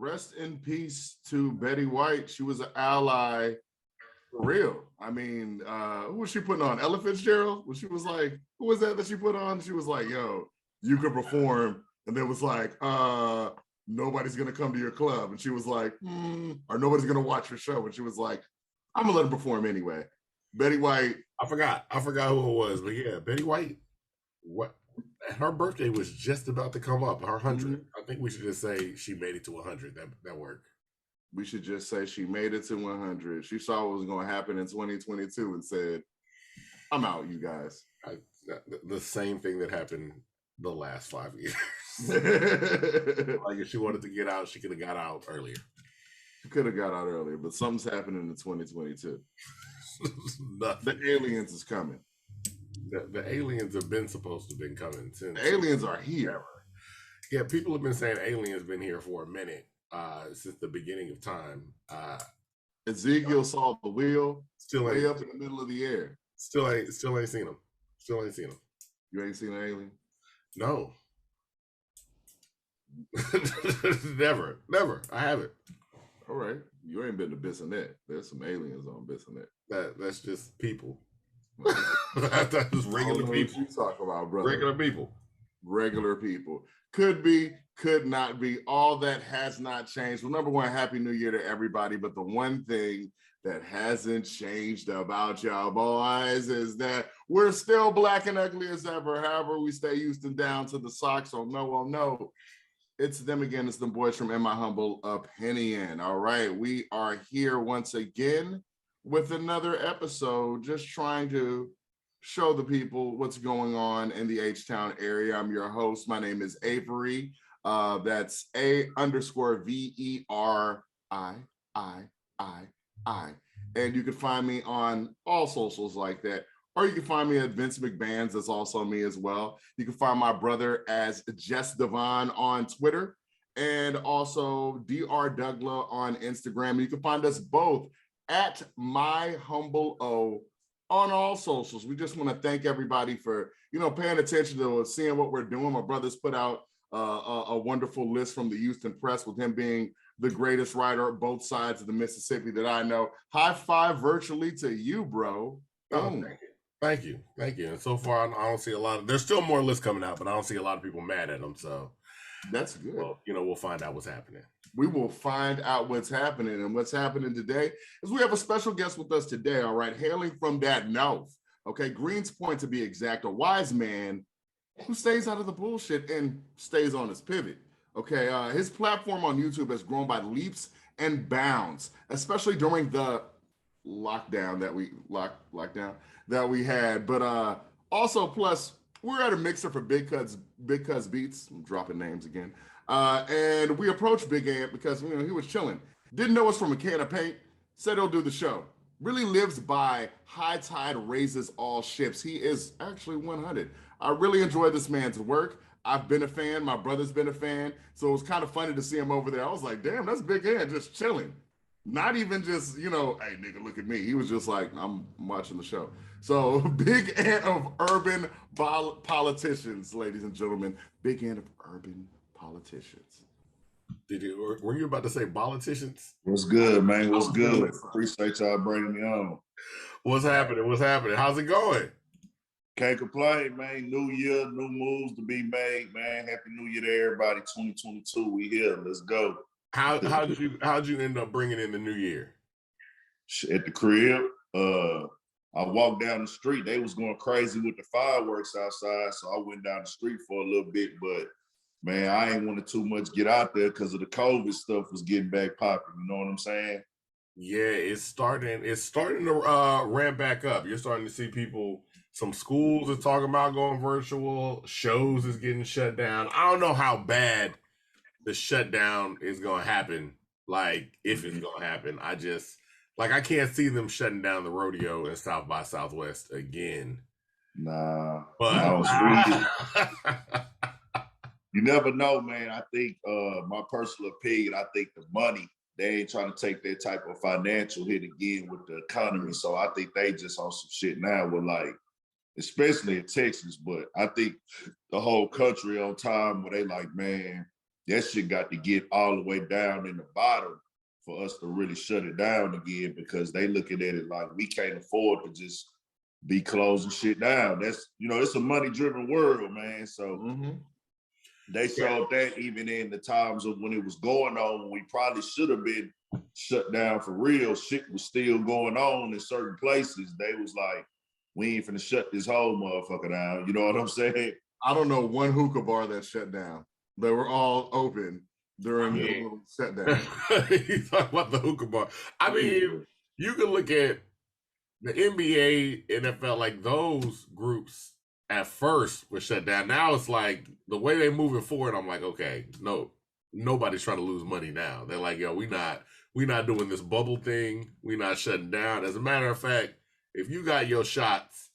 rest in peace to Betty White. She was an ally for real. I mean, who was she putting on? Ella Fitzgerald? When she was like, who was that she put on? She was like, yo, you could perform. And then was like, nobody's gonna come to your club. And she was like, or nobody's gonna watch your show. And she was like, I'm gonna let him perform anyway. Betty White. I forgot who it was, but yeah, Betty White. What? Her birthday was just about to come up. Her 100. I think we should just say she made it to 100. That worked. We should just say she made it to 100. She saw what was going to happen in 2022 and said, I'm out, you guys. The same thing that happened the last 5 years. Like if she wanted to get out, she could have got out earlier. She could have got out earlier, but something's happening in 2022. The aliens is coming. The aliens have been supposed to have been coming since. The aliens are here. Yeah, people have been saying aliens been here for a minute. Since the beginning of time. Ezekiel saw the wheel still way up in the middle of the air. Still ain't seen him. Still ain't seen him. You ain't seen an alien? No. Never. I haven't. All right. You ain't been to Bissonnette. There's some aliens on Bissonnette. That's just people. That's just regular people. What you talk about, brother? Regular people. Could be, could not be. All that has not changed. Well, number one, Happy New Year to everybody. But the one thing that hasn't changed about y'all boys is that we're still black and ugly as ever. However, we stay Houston down to the socks. Oh no. It's them again. It's the boys from In My Humble Opinion. All right. We are here once again with another episode, just trying to show the people what's going on in the H-Town area. I'm your host. My name is Avery. That's A_VERII. And you can find me on all socials like that. Or you can find me at Vince McBands. That's also me as well. You can find my brother as Jess Devon on Twitter and also Dr. Douglas on Instagram. You can find us both at My Humble O on all socials. We just want to thank everybody for, paying attention to seeing what we're doing. My brother's put out a wonderful list from the Houston Press with him being the greatest writer of both sides of the Mississippi that I know. High five virtually to you, bro. Oh, thank you. And so far, I don't see a lot of, there's still more lists coming out, but I don't see a lot of people mad at them. So that's good. Well, we'll find out what's happening. We will find out what's happening. And what's happening today is we have a special guest with us today, all right, hailing from that north, okay, Greens Point to be exact, a wise man who stays out of the bullshit and stays on his pivot, okay? His platform on YouTube has grown by leaps and bounds, especially during the lockdown that we had. But also, plus, we're at a mixer for Big Cuz Beats. I'm dropping names again. And we approached Big Ant because he was chilling. Didn't know us from a can of paint. Said he'll do the show. Really lives by high tide raises all ships. He is actually 100. I really enjoy this man's work. I've been a fan. My brother's been a fan. So it was kind of funny to see him over there. I was like, damn, that's Big Ant just chilling. Not even just, hey, nigga, look at me. He was just like, I'm watching the show. So Big Ant of Urban Politicians, ladies and gentlemen. Big Ant of Urban Politicians. Were you about to say politicians? What's good, man? What's good? Appreciate y'all bringing me on. What's happening? How's it going? Can't complain, man. New year, new moves to be made, man. Happy New Year to everybody. 2022, we here. Let's go. How'd you end up bringing in the new year? At the crib. I walked down the street. They was going crazy with the fireworks outside, so I went down the street for a little bit. But man, I ain't want to too much get out there because of the COVID stuff was getting back popping. You know what I'm saying? Yeah, it's starting to ramp back up. You're starting to see people. Some schools are talking about going virtual. Shows is getting shut down. I don't know how bad the shutdown is going to happen. Like, if it's going to happen. I can't see them shutting down the rodeo in South by Southwest again. Nah. But you never know, man. I think my personal opinion, I think the money, they ain't trying to take that type of financial hit again with the economy. So I think they just on some shit now with especially in Texas, but I think the whole country on time where they like, man, that shit got to get all the way down in the bottom for us to really shut it down again, because they looking at it like we can't afford to just be closing shit down. That's, it's a money-driven world, man. So they showed that even in the times of when it was going on, when we probably should have been shut down for real, shit was still going on in certain places. They was like, we ain't finna shut this whole motherfucker down. You know what I'm saying? I don't know one hookah bar that shut down. They were all open during the shutdown. You talk about the hookah bar. I mean, you can look at the NBA, NFL, like those groups at first were shut down. Now it's like the way they moving forward, I'm like, okay, no, nobody's trying to lose money now. They're like, yo, we not doing this bubble thing. We not shutting down. As a matter of fact, if you got your shots,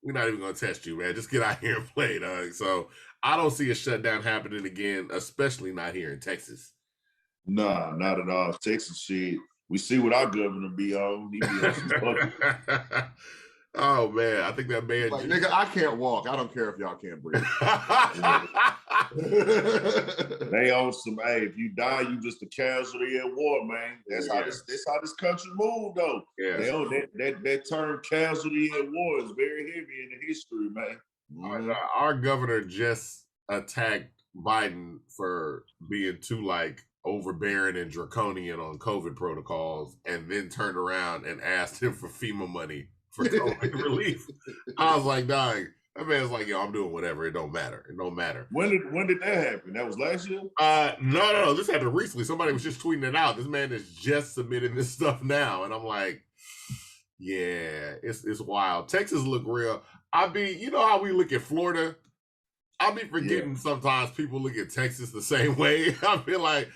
we're not even gonna test you, man. Just get out here and play, dog. So I don't see a shutdown happening again, especially not here in Texas. Nah, not at all. Texas shit. We see what our governor be on. He be on some fucking. Oh man, I think that man. Like, nigga, I can't walk. I don't care if y'all can't breathe. They on some. Hey, if you die, you just a casualty at war, man. That's how this country moved, though. Yeah. They on that term casualty at war is very heavy in the history, man. Our governor just attacked Biden for being too overbearing and draconian on COVID protocols, and then turned around and asked him for FEMA money for COVID relief. I was like, dog, that man's like, yo, I'm doing whatever. It don't matter. It don't matter. When did that happen? That was last year? No. This happened recently. Somebody was just tweeting it out. This man is just submitting this stuff now. And I'm like, yeah, it's wild. Texas look real. You know how we look at Florida? I be forgetting sometimes people look at Texas the same way. I feel like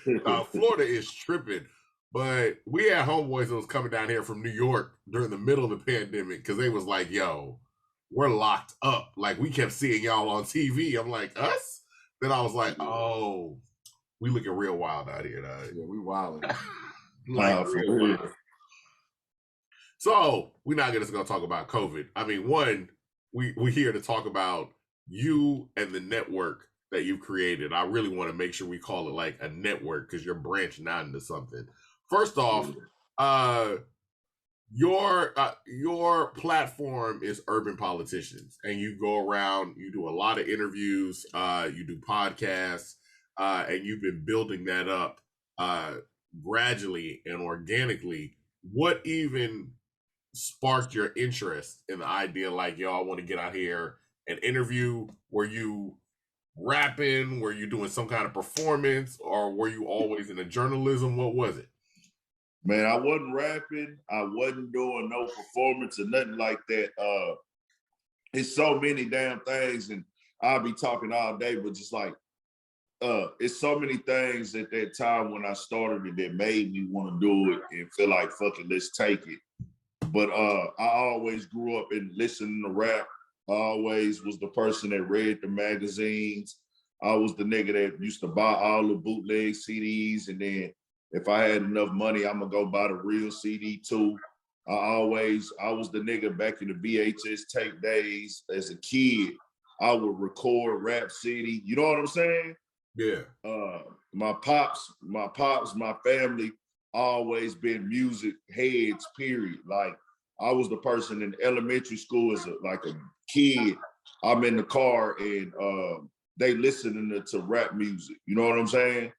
Florida is tripping. But we had homeboys that was coming down here from New York during the middle of the pandemic because they was like, yo, we're locked up. Like, we kept seeing y'all on TV. I'm like, us? Then I was like, oh, we looking real wild out here. Yeah, we wilding. For real. So we're not just going to talk about COVID. I mean, one, we're here to talk about you and the network that you've created. I really want to make sure we call it like a network because you're branching out into something. First off, your platform is Urban Politicians, and you go around, you do a lot of interviews, you do podcasts, and you've been building that up gradually and organically. What even sparked your interest in the idea like, yo, I want to get out here and interview? Were you rapping? Were you doing some kind of performance, or were you always in the journalism? What was it? Man, I wasn't rapping. I wasn't doing no performance or nothing like that. It's so many damn things, and I'll be talking all day, but just like, it's so many things at that time when I started it that made me want to do it and feel like, fuck it, let's take it. But I always grew up in listening to rap. I always was the person that read the magazines. I was the nigga that used to buy all the bootleg CDs, and then if I had enough money, I'm gonna go buy the real CD too. I was the nigga back in the VHS tape days as a kid. I would record Rap City. You know what I'm saying? Yeah. My pops, my family always been music heads, period. Like, I was the person in elementary school as a kid. I'm in the car and they listening to rap music. You know what I'm saying?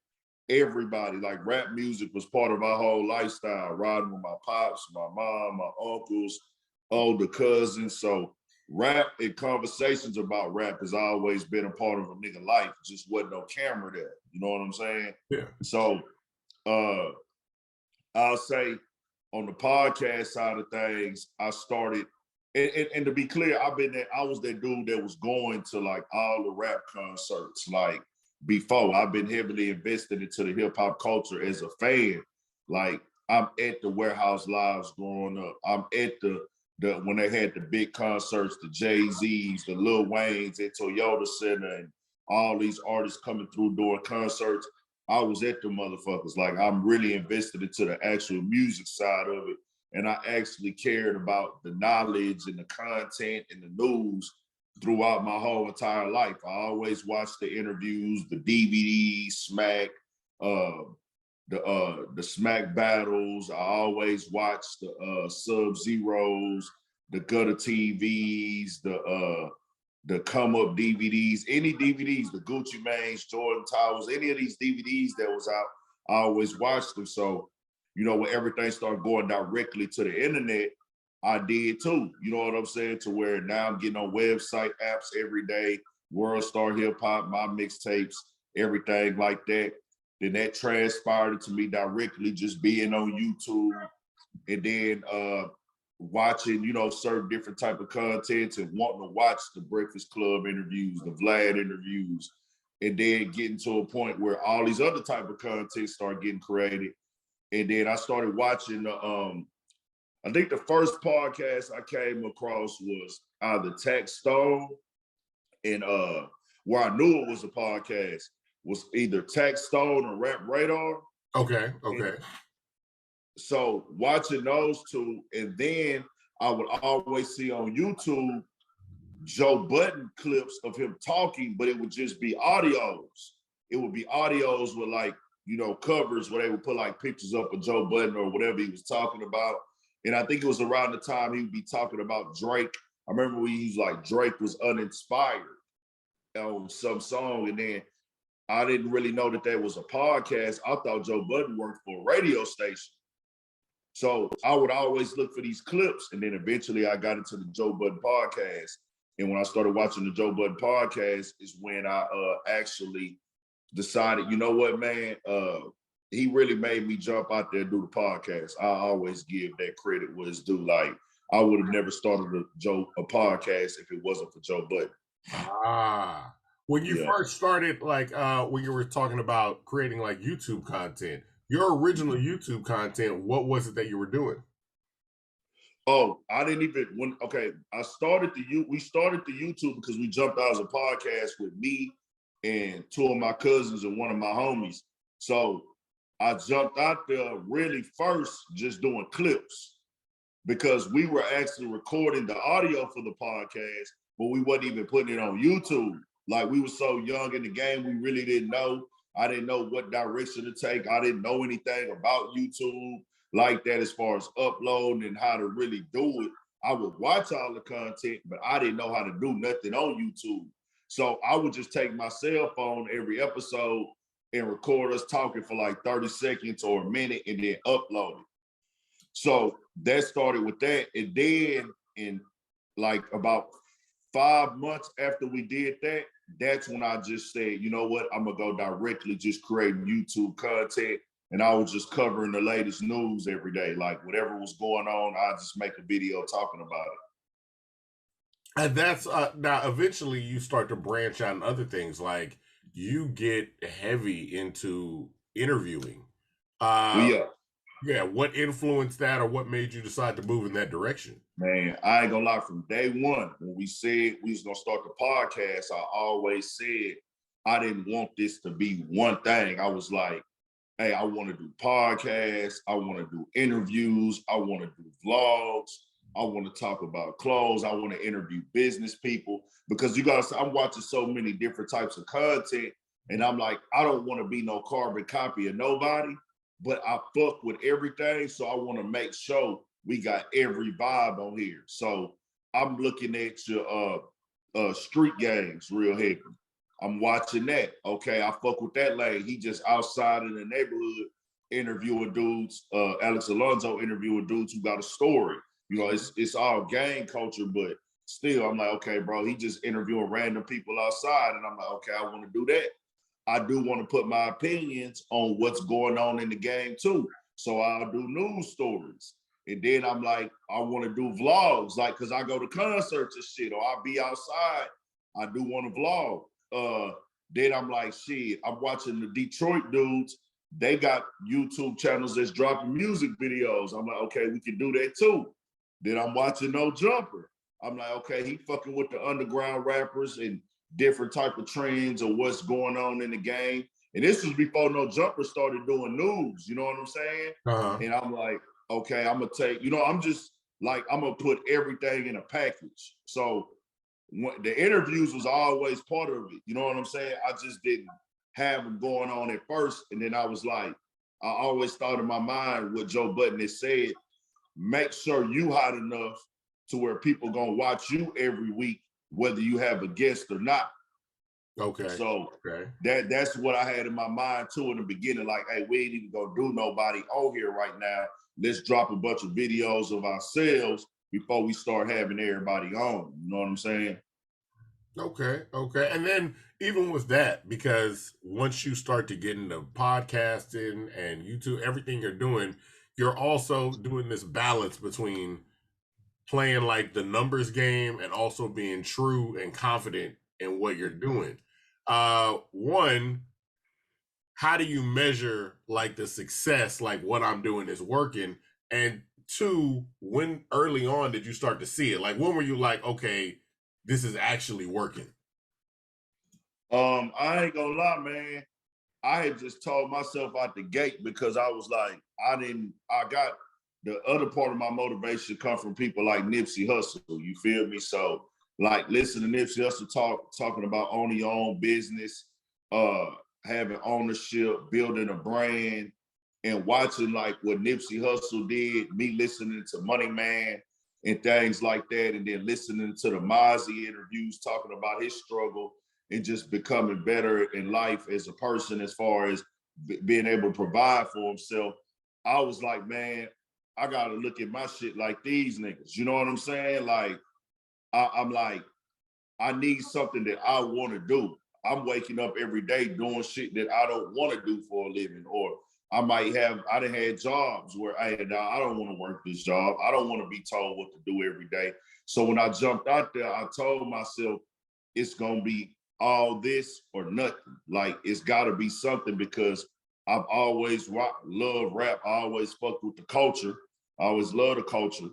Everybody, like, rap music was part of our whole lifestyle, riding with my pops, my mom, my uncles, older cousins. So rap and conversations about rap has always been a part of a nigga life. Just wasn't no camera there. You know what I'm saying? Yeah. So I'll say on the podcast side of things, I started, and to be clear, I was that dude that was going to like all the rap concerts. Like, before, I've been heavily invested into the hip hop culture as a fan. Like, I'm at the Warehouse Lives growing up. I'm at the when they had the big concerts, the Jay-Z's, the Lil Waynes at Toyota Center, and all these artists coming through doing concerts. I was at the motherfuckers. Like, I'm really invested into the actual music side of it. And I actually cared about the knowledge and the content and the news throughout my whole entire life. I always watch the interviews, the DVDs, Smack, the Smack battles. I always watch the Sub-Zeros, the Gutter TVs, the Come Up DVDs, any DVDs, the Gucci Manes, Jordan Towers, any of these DVDs that was out, I always watched them. So, you know, when everything started going directly to the internet, I did too. You know what I'm saying? To where now I'm getting on website apps every day, World Star Hip Hop, my mixtapes, everything like that. Then that transpired to me directly just being on YouTube and then watching, you know, certain different type of contents and wanting to watch the Breakfast Club interviews, the Vlad interviews, and then getting to a point where all these other type of content start getting created. And then I started watching the I think the first podcast I came across was either Tax Stone and where I knew it was a podcast was either Tax Stone or Rap Radar. Okay. And so watching those two, and then I would always see on YouTube Joe Budden clips of him talking, but it would just be audios. It would be audios with like, you know, covers where they would put like pictures up of Joe Budden or whatever he was talking about. And I think it was around the time he would be talking about Drake. I remember when he was like, Drake was uninspired on some song. And then I didn't really know that was a podcast. I thought Joe Budden worked for a radio station. So I would always look for these clips. And then eventually I got into the Joe Budden podcast. And when I started watching the Joe Budden podcast is when I actually decided, you know what, man, he really made me jump out there and do the podcast. I always give that credit where it's due. Like, I would have never started a podcast if it wasn't for Joe Budden. When you first started, like when you were talking about creating like YouTube content, your original YouTube content, what was it that you were doing? Oh, I didn't even we started the YouTube because we jumped out as a podcast with me and two of my cousins and one of my homies. So I jumped out there really first just doing clips because we were actually recording the audio for the podcast, but we wasn't even putting it on YouTube. Like, we were so young in the game, we really didn't know. I didn't know what direction to take. I didn't know anything about YouTube like that as far as uploading and how to really do it. I would watch all the content, but I didn't know how to do nothing on YouTube. So I would just take my cell phone every episode and record us talking for like 30 seconds or a minute and then upload it. So that started with that. And then in like about 5 months after we did that, that's when I just said, you know what, I'm gonna go directly just creating YouTube content. And I was just covering the latest news every day. Like, whatever was going on, I just make a video talking about it. And that's now eventually you start to branch out in other things, like you get heavy into interviewing. Yeah, what influenced that, or what made you decide to move in that direction? Man, I ain't gonna lie, from day one, when we said we was gonna start the podcast, I always said I didn't want this to be one thing. I was like, hey, I want to do podcasts, I want to do interviews, I want to do vlogs, I want to talk about clothes, I want to interview business people, because I'm watching so many different types of content, and I'm like, I don't want to be no carbon copy of nobody, but I fuck with everything, so I want to make sure we got every vibe on here. So I'm looking at your Street Games real heavy. I'm watching that. Okay, I fuck with that lane. He just outside in the neighborhood interviewing dudes, Alex Alonso interviewing dudes who got a story. You know, it's all gang culture, but still, I'm like, okay, bro, he just interviewing random people outside. And I'm like, okay, I want to do that. I do want to put my opinions on what's going on in the game too. So I'll do news stories. And then I'm like, I want to do vlogs, like, cause I go to concerts and shit, or I'll be outside. I do want to vlog. Then I'm like, shit, I'm watching the Detroit dudes. They got YouTube channels that's dropping music videos. I'm like, okay, we can do that too. Then I'm watching No Jumper. I'm like, okay, he fucking with the underground rappers and different type of trends or what's going on in the game. And this was before No Jumper started doing news, you know what I'm saying? And I'm like, okay, I'm gonna take, I'm just like, I'm gonna put everything in a package. So the interviews was always part of it. You know what I'm saying? I just didn't have them going on at first. And then I was like, I always thought in my mind what Joe Budden has said, make sure you hot enough to where people gonna watch you every week, whether you have a guest or not. Okay. So okay. that's what I had in my mind too in the beginning. Like, hey, we ain't even gonna do nobody on here right now. Let's drop a bunch of videos of ourselves before we start having everybody on. You know what I'm saying? Okay. And then even with that, because once you start to get into podcasting and YouTube, everything you're doing, you're also doing this balance between playing like the numbers game and also being true and confident in what you're doing. One, how do you measure like the success, like what I'm doing is working? And two, when early on did you start to see it? Like when were you like, okay, this is actually working? I ain't gonna lie, man. I had just told myself out the gate because I was like, I got the other part of my motivation come from people like Nipsey Hussle. You feel me? So like listen to Nipsey Hussle talking about owning your own business, having ownership, building a brand, and watching like what Nipsey Hussle did, me listening to Money Man and things like that, and then listening to the Mozzie interviews talking about his struggle and just becoming better in life as a person as far as being able to provide for himself. I was like, man, I gotta look at my shit like these niggas. You know what I'm saying? Like, I'm like, I need something that I want to do. I'm waking up every day doing shit that I don't want to do for a living, or I done had jobs where I don't want to work this job. I don't want to be told what to do every day. So when I jumped out there, I told myself it's gonna be all this or nothing. Like it's gotta be something because I've always loved rap. I always fucked with the culture. I always loved the culture.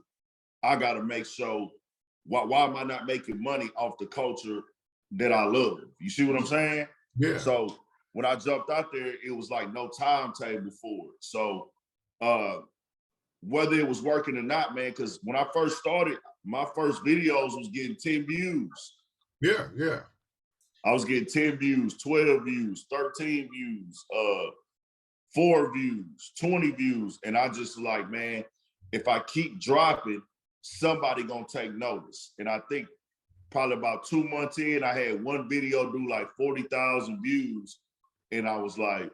I gotta make sure, why am I not making money off the culture that I love? You see what I'm saying? Yeah. So when I jumped out there, it was like no timetable for it. So whether it was working or not, man, because when I first started, my first videos was getting 10 views. Yeah. I was getting 10 views, 12 views, 13 views, 4 views, 20 views. And I just like, man, if I keep dropping, somebody gonna take notice. And I think probably about 2 months in, I had one video do like 40,000 views. And I was like,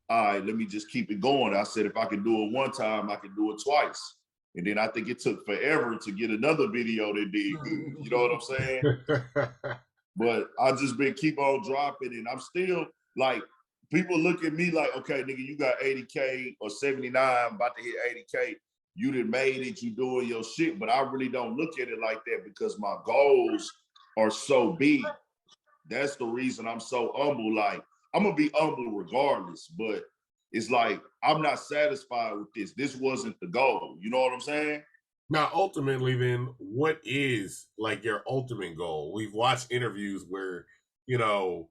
all right, let me just keep it going. I said, if I can do it one time, I can do it twice. And then I think it took forever to get another video that did good. You know what I'm saying? But I just been keep on dropping, and I'm still like, people look at me like, okay, nigga, you got 80K or 79, about to hit 80K. You done made it, you doing your shit. But I really don't look at it like that because my goals are so big. That's the reason I'm so humble. Like, I'm gonna be humble regardless, but it's like, I'm not satisfied with this. This wasn't the goal. You know what I'm saying? Now, ultimately, then, what is like your ultimate goal? We've watched interviews where, you know,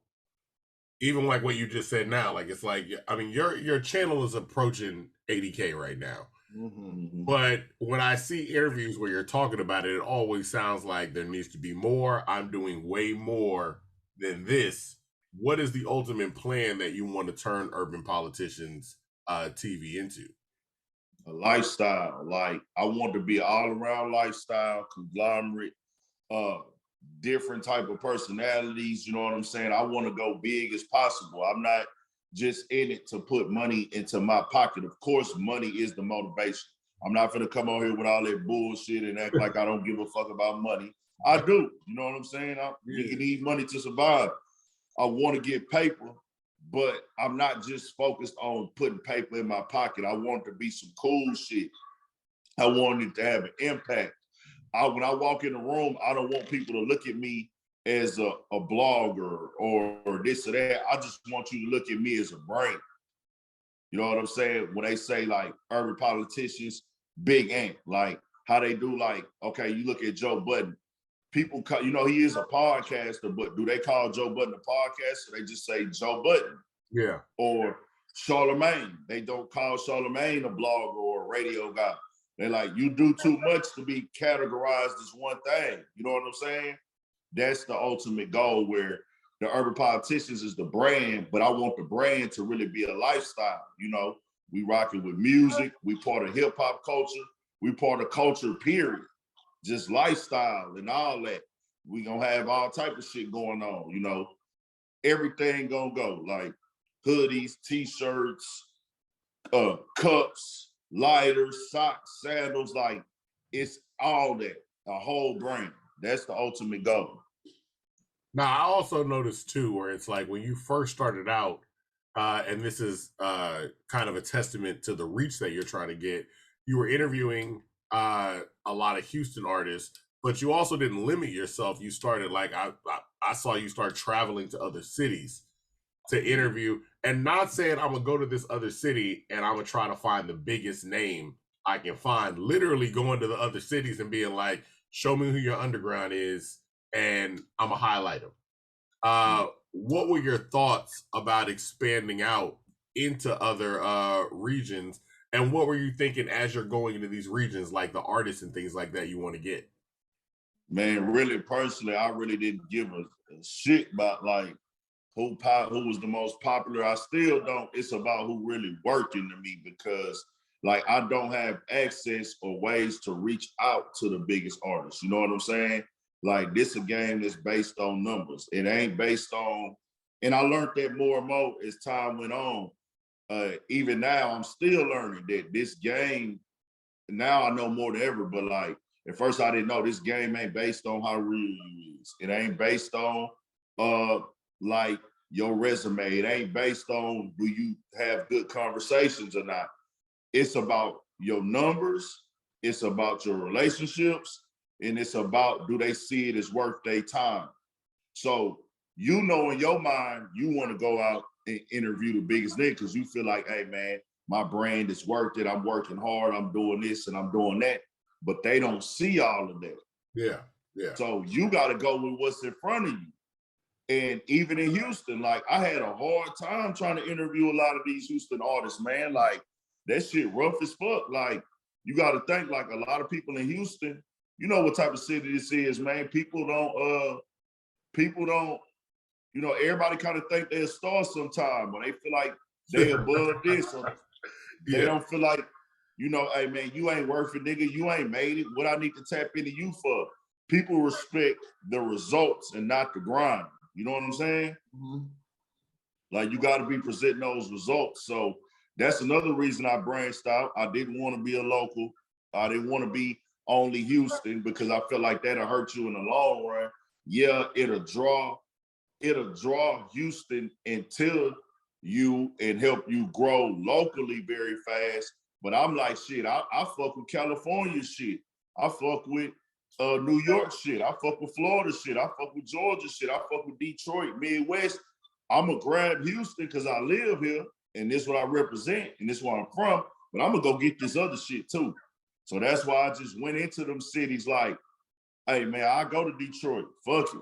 even like what you just said now, like it's like, I mean, your channel is approaching 80K right now. Mm-hmm. But when I see interviews where you're talking about it, it always sounds like there needs to be more. I'm doing way more than this. What is the ultimate plan that you want to turn Urban Politicians TV into? A lifestyle. Like, I want to be an all-around lifestyle conglomerate, different type of personalities. You know what I'm saying? I want to go big as possible. I'm not just in it to put money into my pocket. Of course, money is the motivation. I'm not gonna come on here with all that bullshit and act like I don't give a fuck about money. I do. You know what I'm saying? You need money to survive. I want to get paper, but I'm not just focused on putting paper in my pocket. I want it to be some cool shit. I want it to have an impact. When I walk in the room, I don't want people to look at me as a blogger or this or that. I just want you to look at me as a brain. You know what I'm saying? When they say like Urban Politicians, big ant, like how they do, like, okay, you look at Joe Budden. People call, you know, he is a podcaster, but do they call Joe Budden a podcaster? They just say Joe Budden. Yeah. Or Charlemagne. They don't call Charlemagne a blogger or a radio guy. They're like, you do too much to be categorized as one thing. You know what I'm saying? that's the ultimate goal, where the Urban Politicians is the brand, but I want the brand to really be a lifestyle. You know, we rocking with music, we part of hip hop culture, we part of culture, period. Just lifestyle and all that. We gonna have all type of shit going on, you know. Everything gonna go, like hoodies, t-shirts, cups, lighters, socks, sandals, like it's all that, a whole brand. That's the ultimate goal. Now, I also noticed too, where it's like when you first started out, and this is kind of a testament to the reach that you're trying to get. You were interviewing a lot of Houston artists, but you also didn't limit yourself. You started like I saw you start traveling to other cities to interview, and not saying I'm gonna go to this other city and I'm gonna try to find the biggest name I can find. Literally going to the other cities and being like, "Show me who your underground is, and I'm gonna highlight them." What were your thoughts about expanding out into other regions, and what were you thinking as you're going into these regions, like the artists and things like that you want to get? Man, really personally, I really didn't give a shit about like who was the most popular. I still don't. It's about who really working to me, because like I don't have access or ways to reach out to the biggest artists. You know what I'm saying? Like this a game that's based on numbers. It ain't based on, and I learned that more and more as time went on. Even now, I'm still learning that this game, now I know more than ever, but like at first I didn't know this game ain't based on how real you is. It ain't based on like your resume. It ain't based on do you have good conversations or not. It's about your numbers, it's about your relationships, and it's about do they see it as worth their time. So you know in your mind, you want to go out and interview the biggest nigga because you feel like, hey man, my brand is worth it. I'm working hard, I'm doing this and I'm doing that. But they don't see all of that. Yeah, yeah. So you got to go with what's in front of you. And even in Houston, like I had a hard time trying to interview a lot of these Houston artists, man. Like that shit rough as fuck. Like you got to think like a lot of people in Houston, you know what type of city this is, man. People don't, you know, everybody kind of think they're a star sometime, but they feel like they above this. Or they don't feel like, you know, hey man, you ain't worth it, nigga. You ain't made it. What I need to tap into you for? People respect the results and not the grind. You know what I'm saying? Mm-hmm. Like you got to be presenting those results. So that's another reason I branched out. I didn't want to be a local. I didn't want to be only Houston because I feel like that'll hurt you in the long run. Yeah, it'll draw Houston into you and help you grow locally very fast. But I'm like, shit, I fuck with California shit. I fuck with New York shit. I fuck with Florida shit. I fuck with Georgia shit. I fuck with Detroit, Midwest. I'm gonna grab Houston because I live here and this is what I represent and this is where I'm from. But I'm gonna go get this other shit too. So that's why I just went into them cities like, hey man, I go to Detroit, fuck it.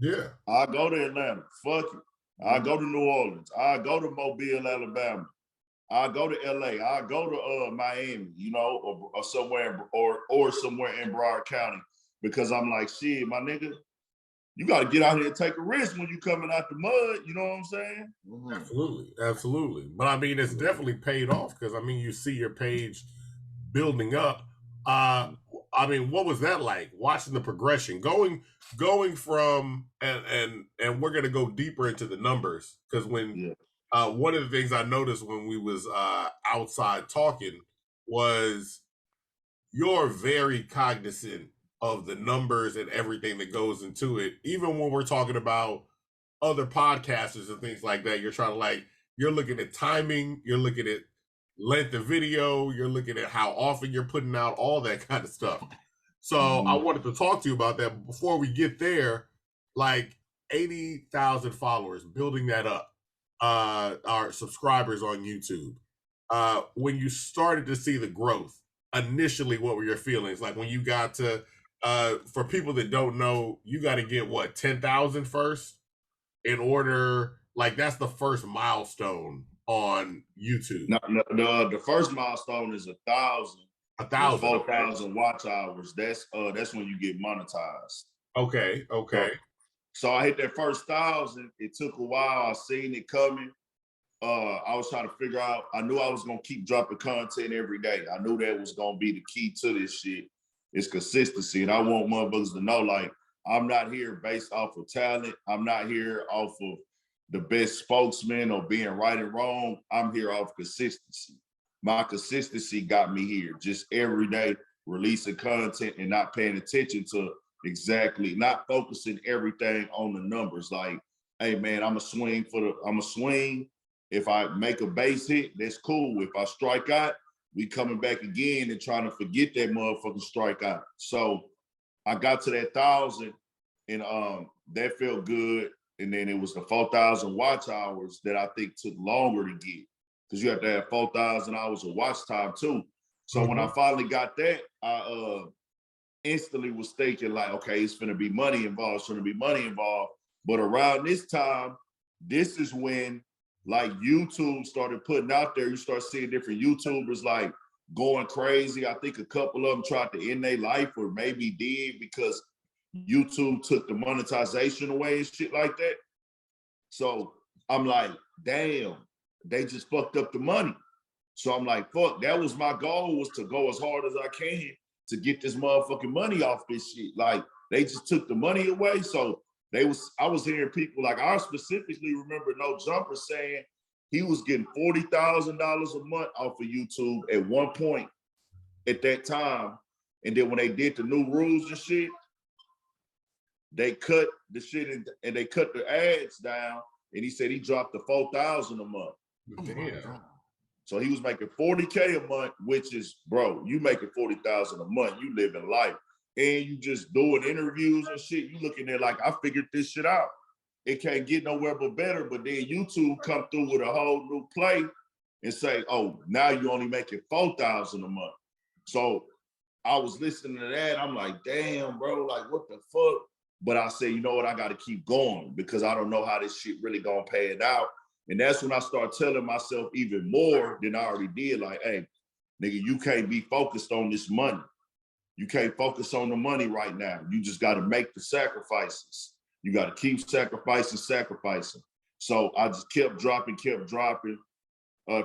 Yeah. I go to Atlanta, fuck it. I go to New Orleans. I go to Mobile, Alabama. I go to LA. I go to Miami, you know, or somewhere or somewhere in Broward County because I'm like, shit, my nigga, you got to get out here and take a risk when you coming out the mud. You know what I'm saying? Mm-hmm. Absolutely, absolutely. But I mean, it's definitely paid off because I mean, you see your page building up. I mean, what was that like? Watching the progression, going from and we're gonna go deeper into the numbers because when one of the things I noticed when we was outside talking was you're very cognizant of the numbers and everything that goes into it. Even when we're talking about other podcasters and things like that, you're trying to like you're looking at timing, you're looking at length of video, you're looking at how often you're putting out all that kind of stuff. So I wanted to talk to you about that. Before we get there, like 80,000 followers, building that up, our subscribers on YouTube. When you started to see the growth, initially, what were your feelings? Like when you got to, for people that don't know, you got to get what, 10,000 first in order, like that's the first milestone on YouTube. No, the first milestone is 1,000. 1,000. 4,000 watch hours. That's when you get monetized. Okay. Okay. So I hit that first 1,000. It took a while. I seen it coming. I was trying to figure out, I knew I was gonna keep dropping content every day. I knew that was gonna be the key to this shit. It's consistency. And I want motherfuckers to know, like, I'm not here based off of talent. I'm not here off of the best spokesman or being right and wrong. I'm here off consistency. My consistency got me here. Just every day releasing content and not paying attention to exactly, not focusing everything on the numbers. Like, hey man, I'm a swing. If I make a base hit, that's cool. If I strike out, we coming back again and trying to forget that motherfucking strikeout. So I got to that 1,000 and that felt good. And then it was the 4,000 watch hours that I think took longer to get, because you have to have 4,000 hours of watch time too. So when I finally got that, I instantly was thinking like, okay, it's gonna be money involved, But around this time, this is when like YouTube started putting out there, you start seeing different YouTubers like going crazy. I think a couple of them tried to end their life, or maybe did, because YouTube took the monetization away and shit like that. So I'm like, damn, they just fucked up the money. So I'm like, fuck, that was my goal, was to go as hard as I can to get this motherfucking money off this shit. Like, they just took the money away. So I was hearing people, like, I specifically remember No Jumper saying he was getting $40,000 a month off of YouTube at one point at that time. And then when they did the new rules and shit, they cut the shit and they cut the ads down. And he said he dropped to 4,000 a month. Damn. So he was making 40K a month, which is, bro, you making 40,000 a month, you living life. And you just doing interviews and shit. You looking there like, I figured this shit out. It can't get nowhere but better. But then YouTube come through with a whole new play and say, oh, now you only making 4,000 a month. So I was listening to that. I'm like, damn, bro, like, what the fuck? But I said, you know what? I got to keep going, because I don't know how this shit really gonna pay it out. And that's when I start telling myself even more than I already did. Like, hey, nigga, you can't be focused on this money. You can't focus on the money right now. You just got to make the sacrifices. You got to keep sacrificing. So I just kept dropping.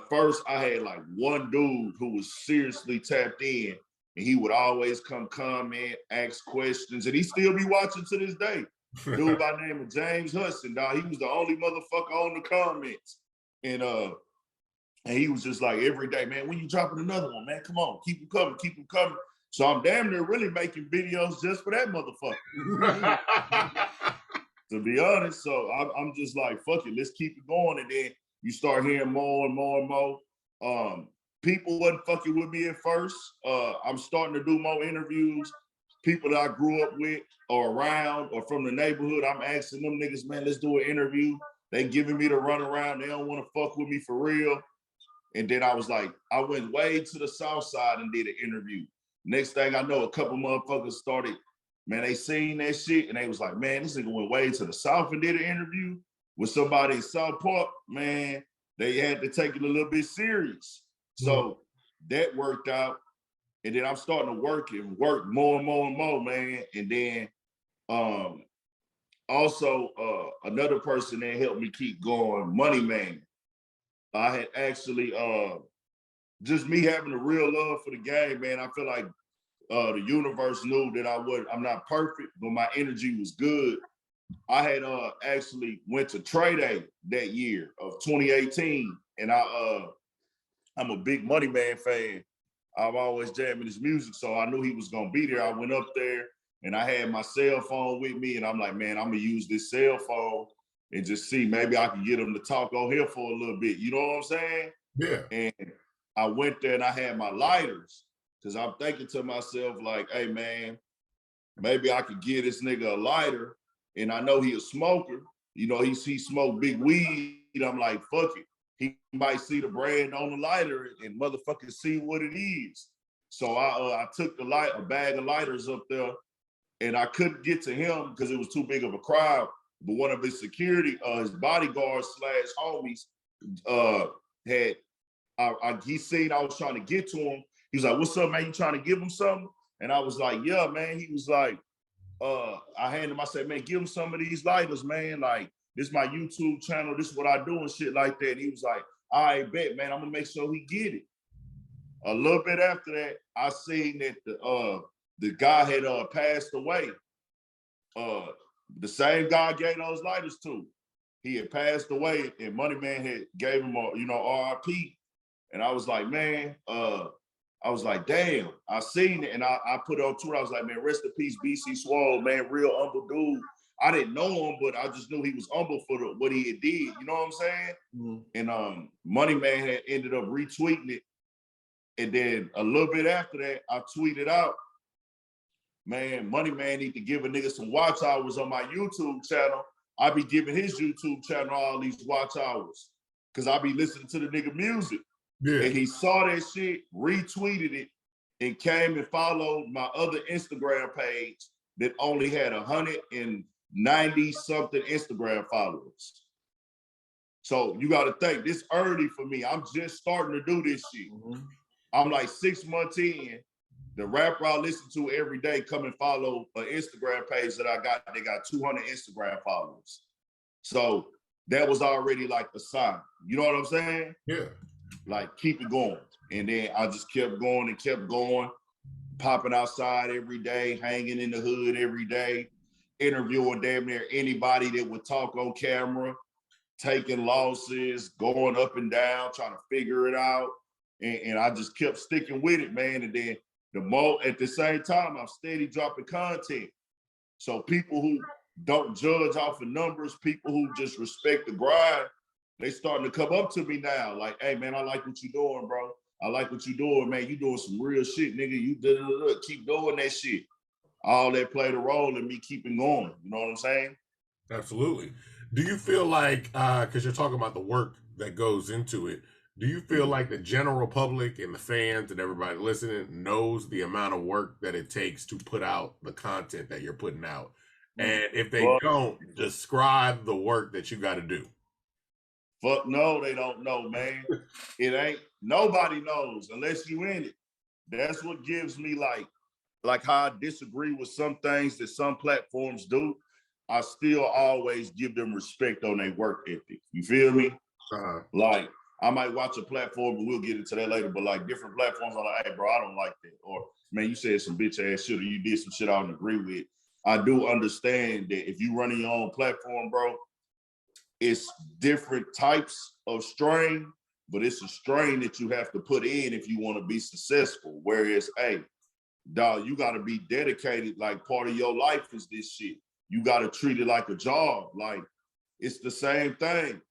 First, I had like one dude who was seriously tapped in, and he would always come comment, ask questions, and he still be watching to this day. Dude by the name of James Hudson, dog. He was the only motherfucker on the comments. And he was just like, every day, man, when you dropping another one, man? Come on, keep them coming. So I'm damn near really making videos just for that motherfucker. To be honest, so I'm just like, fuck it, let's keep it going. And then you start hearing more and more. People wasn't fucking with me at first. I'm starting to do more interviews. People that I grew up with or around or from the neighborhood, I'm asking them niggas, man, let's do an interview. They giving me the runaround. They don't want to fuck with me for real. And then I was like, I went way to the south side and did an interview. Next thing I know, a couple motherfuckers started, man, they seen that shit and they was like, man, this nigga went way to the south and did an interview with somebody in South Park. Man, they had to take it a little bit serious. So that worked out. And then I'm starting to work more and more, man. And then also another person that helped me keep going, Money Man. I had actually just me having a real love for the game, man. I feel like the universe knew that I'm not perfect, but my energy was good. I had actually went to Trey Day that year of 2018, and I'm a big Money Man fan. I'm always jamming his music, so I knew he was gonna be there. I went up there and I had my cell phone with me, and I'm like, man, I'm gonna use this cell phone and just see, maybe I can get him to talk on here for a little bit. You know what I'm saying? Yeah. And I went there and I had my lighters, because I'm thinking to myself, like, hey man, maybe I could give this nigga a lighter. And I know he a smoker. You know, he smoked big weed. I'm like, fuck it. He might see the brand on the lighter and motherfucking see what it is. So I took a bag of lighters up there, and I couldn't get to him because it was too big of a crowd. But one of his security, his bodyguards / homies, he seen I was trying to get to him. He was like, what's up, man? You trying to give him something? And I was like, yeah, man. He was like, I handed him, I said, man, give him some of these lighters, man. Like, this is my YouTube channel, this is what I do and shit like that. And he was like, I bet, man, I'm gonna make sure he get it. A little bit after that, I seen that the guy had passed away. The same guy I gave those lighters to. He had passed away, and Money Man had gave him a, RIP. And I was like, man, I was like, damn, I seen it. And I put it on Twitter. I was like, man, rest in peace, BC Swole, man, real humble dude. I didn't know him, but I just knew he was humble for what he had did. You know what I'm saying? Mm-hmm. And Money Man had ended up retweeting it. And then a little bit after that, I tweeted out, man, Money Man need to give a nigga some watch hours on my YouTube channel. I be giving his YouTube channel all these watch hours because I be listening to the nigga music. Yeah. And he saw that shit, retweeted it, and came and followed my other Instagram page that only had 190 something Instagram followers. So you got to think, this early for me. I'm just starting to do this shit. Mm-hmm. I'm like 6 months in. The rapper I listen to every day come and follow an Instagram page that I got. They got 200 Instagram followers. So that was already like a sign. You know what I'm saying? Yeah. Like, keep it going. And then I just kept going and kept going, popping outside every day, hanging in the hood every day, interviewing damn near anybody that would talk on camera, taking losses, going up and down, trying to figure it out. And I just kept sticking with it, man. And then at the same time, I'm steady dropping content. So people who don't judge off of numbers, people who just respect the grind, they starting to come up to me now. Like, hey, man, I like what you doing, bro. I like what you doing, man. You doing some real shit, nigga. You keep doing that shit. All that played a role in me keeping going. You know what I'm saying? Absolutely. Do you feel like, because you're talking about the work that goes into it, do you feel like the general public and the fans and everybody listening knows the amount of work that it takes to put out the content that you're putting out? And if they don't, describe the work that you got to do. Fuck no, they don't know, man. It ain't, nobody knows unless you in it. That's what gives me like how I disagree with some things that some platforms do. I still always give them respect on their work ethic. You feel me? Like, I might watch a platform, and we'll get into that later, but like different platforms, I'm like, hey, bro, I don't like that. Or, man, you said some bitch ass shit, or you did some shit I don't agree with. I do understand that if you running your own platform, bro, it's different types of strain, but it's a strain that you have to put in if you want to be successful. Whereas, hey, dog, you got to be dedicated. Like, part of your life is this shit. You got to treat it like a job. Like, it's the same thing.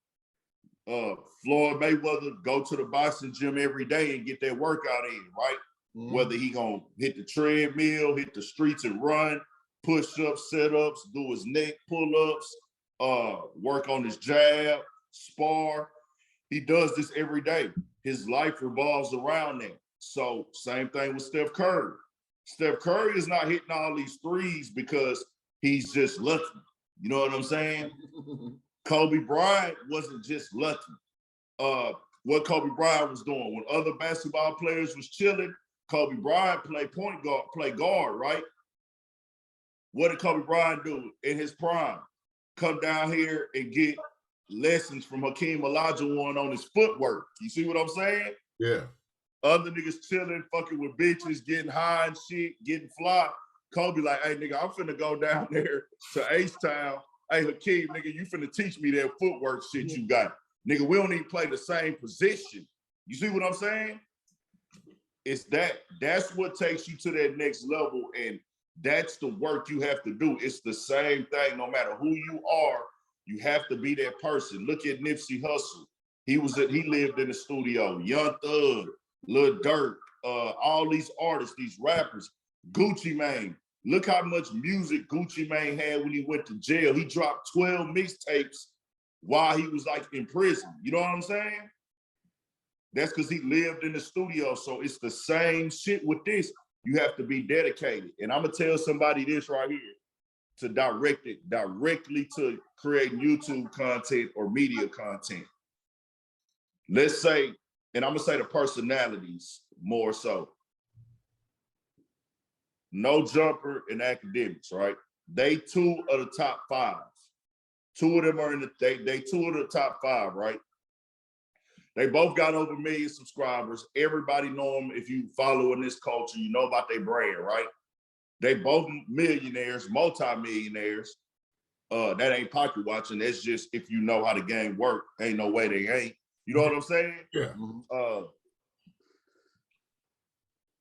Floyd Mayweather go to the boxing gym every day and get that workout in, right? Mm-hmm. Whether he gonna hit the treadmill, hit the streets and run, push-ups, sit-ups, do his neck pull-ups, work on his jab, spar. He does this every day. His life revolves around that. So same thing with Steph Curry. Steph Curry is not hitting all these threes because he's just lucky. You know what I'm saying? Kobe Bryant wasn't just lucky. What Kobe Bryant was doing when other basketball players was chilling, Kobe Bryant play guard, right? What did Kobe Bryant do in his prime? Come down here and get lessons from Hakeem Olajuwon on his footwork. You see what I'm saying? Yeah. Other niggas chilling, fucking with bitches, getting high and shit, getting fly. Kobe like, hey, nigga, I'm finna go down there to H-Town. Hey, Hakeem, nigga, you finna teach me that footwork shit you got. Nigga, we don't even play the same position. You see what I'm saying? It's that's what takes you to that next level, and that's the work you have to do. It's the same thing, no matter who you are, you have to be that person. Look at Nipsey Hussle. He lived in the studio. Young Thug, Lil Durk, all these artists, these rappers. Gucci Mane. Look how much music Gucci Mane had when he went to jail. He dropped 12 mixtapes while he was like in prison. You know what I'm saying? That's because he lived in the studio. So it's the same shit with this. You have to be dedicated. And I'm going to tell somebody this right here to direct it directly to creating YouTube content or media content. Let's say, and I'm going to say the personalities more so. No Jumper in academics, right? They two of the top five. Two of them are in the they two of the top five, right? They both got over 1 million subscribers. Everybody know them. If you follow in this culture, you know about their brand, right? They both millionaires, multi-millionaires. That ain't pocket watching. That's just if you know how the game work. Ain't no way they ain't. You know what I'm saying? Yeah.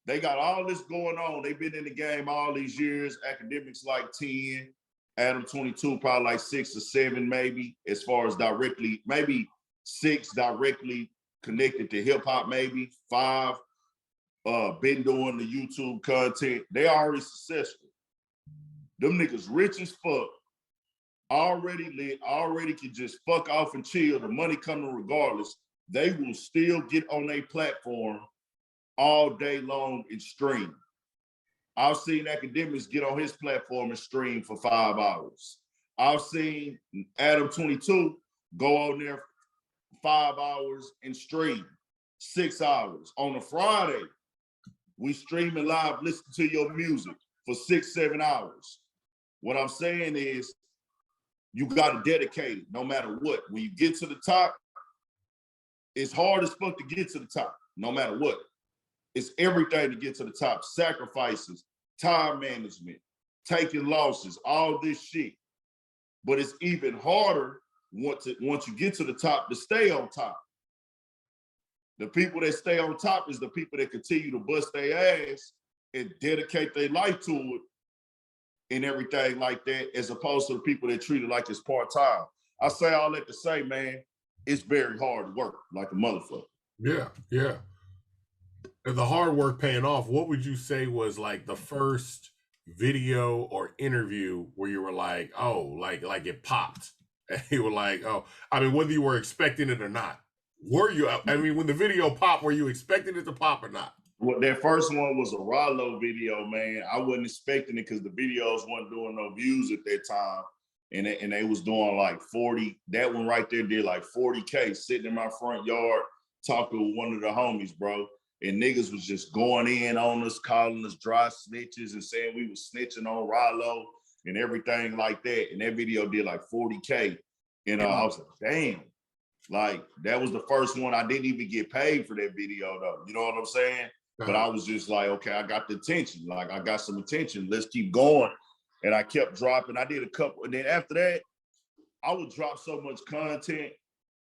They got all this going on. They've been in the game all these years. Academics like 10, Adam 22, probably like 6 or 7 maybe, as far as directly, maybe 6 directly connected to hip hop, maybe 5 been doing the YouTube content. They already successful. Them niggas rich as fuck, already lit, already can just fuck off and chill. The money coming regardless. They will still get on their platform all day long and stream. I've seen academics get on his platform and stream for 5 hours. I've seen Adam 22 go on there 5 hours and stream 6 hours. On a Friday, we streaming live, listen to your music for 6, 7 hours. What I'm saying is you got to dedicate it no matter what. When you get to the top, it's hard as fuck to get to the top, no matter what. It's everything to get to the top. Sacrifices, time management, taking losses, all this shit. But it's even harder once you get to the top to stay on top. The people that stay on top is the people that continue to bust their ass and dedicate their life to it and everything like that, as opposed to the people that treat it like it's part-time. I say all that to say, man, it's very hard work, like a motherfucker. Yeah, yeah. And the hard work paying off, what would you say was like the first video or interview where you were like, oh, like it popped? And you were like, oh, I mean, whether you were expecting it or not. Were you, I mean, when the video popped, were you expecting it to pop or not? Well, that first one was a Rollo video, man. I wasn't expecting it because the videos weren't doing no views at that time. And they was doing like 40. That one right there did like 40K sitting in my front yard talking with one of the homies, bro. And niggas was just going in on us, calling us dry snitches and saying we was snitching on Rollo and everything like that. And that video did like 40K. And I was like, damn. Like, that was the first one. I didn't even get paid for that video, though. You know what I'm saying? But I was just like, okay, I got the attention. Like, I got some attention. Let's keep going. And I kept dropping. I did a couple. And then after that, I would drop so much content.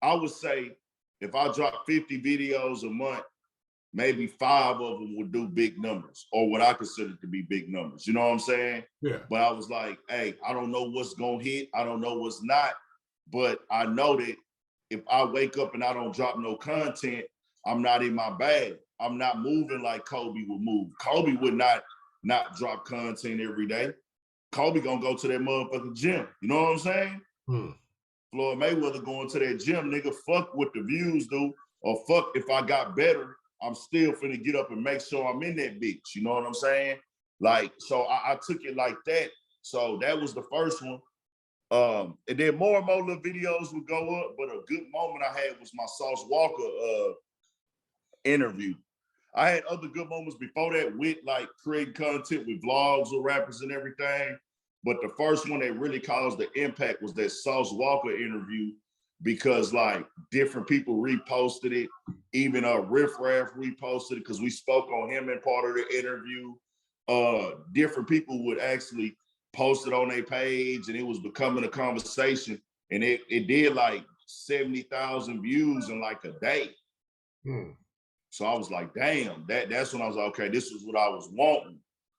I would say if I drop 50 videos a month, maybe 5 of them would do big numbers, or what I consider to be big numbers. You know what I'm saying? Yeah. But I was like, hey, I don't know what's going to hit. I don't know what's not. But I know that if I wake up and I don't drop no content, I'm not in my bag. I'm not moving like Kobe would move. Kobe would not drop content every day. Kobe gonna go to that motherfucking gym. You know what I'm saying? Floyd Mayweather going to that gym, nigga, fuck what the views do, or fuck if I got better, I'm still finna get up and make sure I'm in that bitch. You know what I'm saying? Like, so I took it like that. So that was the first one. And then more and more little videos would go up, but a good moment I had was my Sauce Walker interview. I had other good moments before that with like creating content with vlogs with rappers and everything. But the first one that really caused the impact was that Sauce Walker interview, because like different people reposted it. Even Riff Raff reposted it because we spoke on him in part of the interview. Different people would actually post it on their page, and it was becoming a conversation. And it did like 70,000 views in like a day. So I was like, damn, that's when I was like, okay, this is what I was wanting.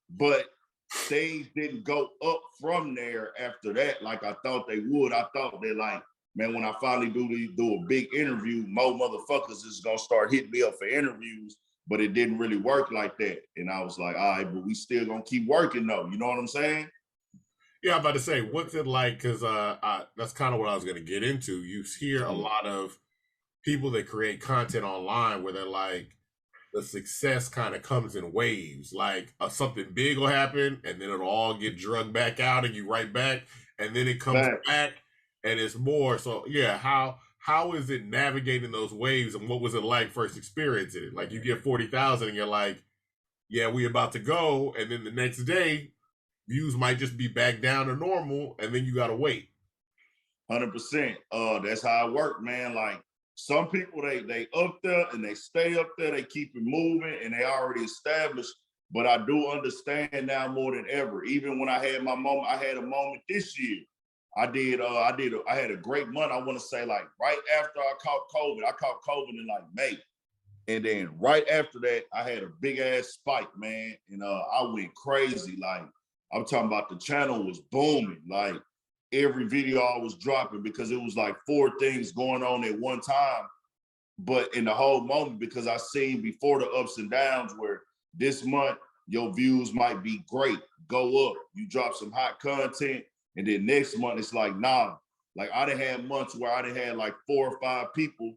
But things didn't go up from there after that like I thought they would. I thought they like, man, when I finally do a big interview, more motherfuckers is gonna start hitting me up for interviews, but it didn't really work like that. And I was like, all right, but we still gonna keep working though. You know what I'm saying? Yeah, I'm about to say, what's it like? Because that's kind of what I was going to get into. You hear a lot of people that create content online where they're like, the success kind of comes in waves. Like something big will happen, and then it'll all get drugged back out, and you right back, and then it comes back, and it's more. So yeah, how is it navigating those waves, and what was it like first experiencing it? Like you get 40,000, and you're like, yeah, we about to go, and then the next day, views might just be back down to normal, and then you gotta wait. 100%. That's how it work, man. Like some people, they up there and they stay up there. They keep it moving, and they already established. But I do understand now more than ever. Even when I had my moment, I had a moment this year. I had a great month. I want to say like right after I caught COVID. I caught COVID in like May. And then right after that, I had a big ass spike, man. And I went crazy. Like I'm talking about the channel was booming. Like every video I was dropping because it was like 4 things going on at one time. But in the whole moment, because I seen before the ups and downs where this month your views might be great, go up, you drop some hot content, and then next month it's like, nah. Like I done had months where I done had like 4 or 5 people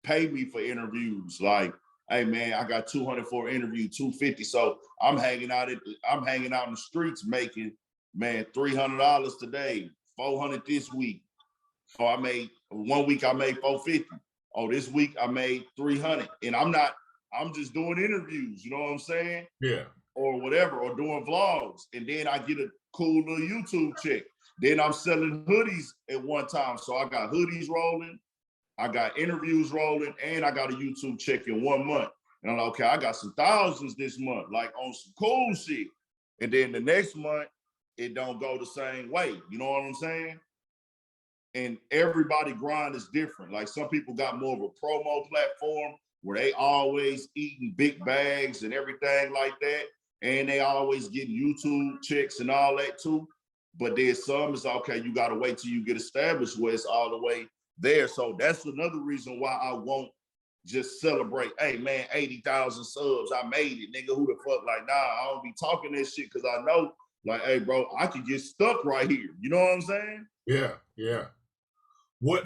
pay me for interviews. Like, hey man, I got 200 for an interview, 250. So I'm hanging out in the streets making, man, $300 today, 400 this week. So I made 1 week I made 450. Oh, this week I made 300. And I'm just doing interviews, you know what I'm saying? Yeah. Or whatever, or doing vlogs. And then I get a cool little YouTube check. Then I'm selling hoodies at one time. So I got hoodies rolling, I got interviews rolling, and I got a YouTube check in 1 month. And I'm like, okay, I got some thousands this month, like on some cool shit. And then the next month, it don't go the same way. You know what I'm saying? And everybody grind is different. Like some people got more of a promo platform where they always eating big bags and everything like that. And they always get YouTube checks and all that too. But there's some it's okay, you gotta wait till you get established where it's all the way there. So that's another reason why I won't just celebrate, hey man, 80,000 subs, I made it, nigga, who the fuck? Like, nah, I don't be talking that shit because I know, like, hey bro, I could get stuck right here. You know what I'm saying? Yeah, yeah.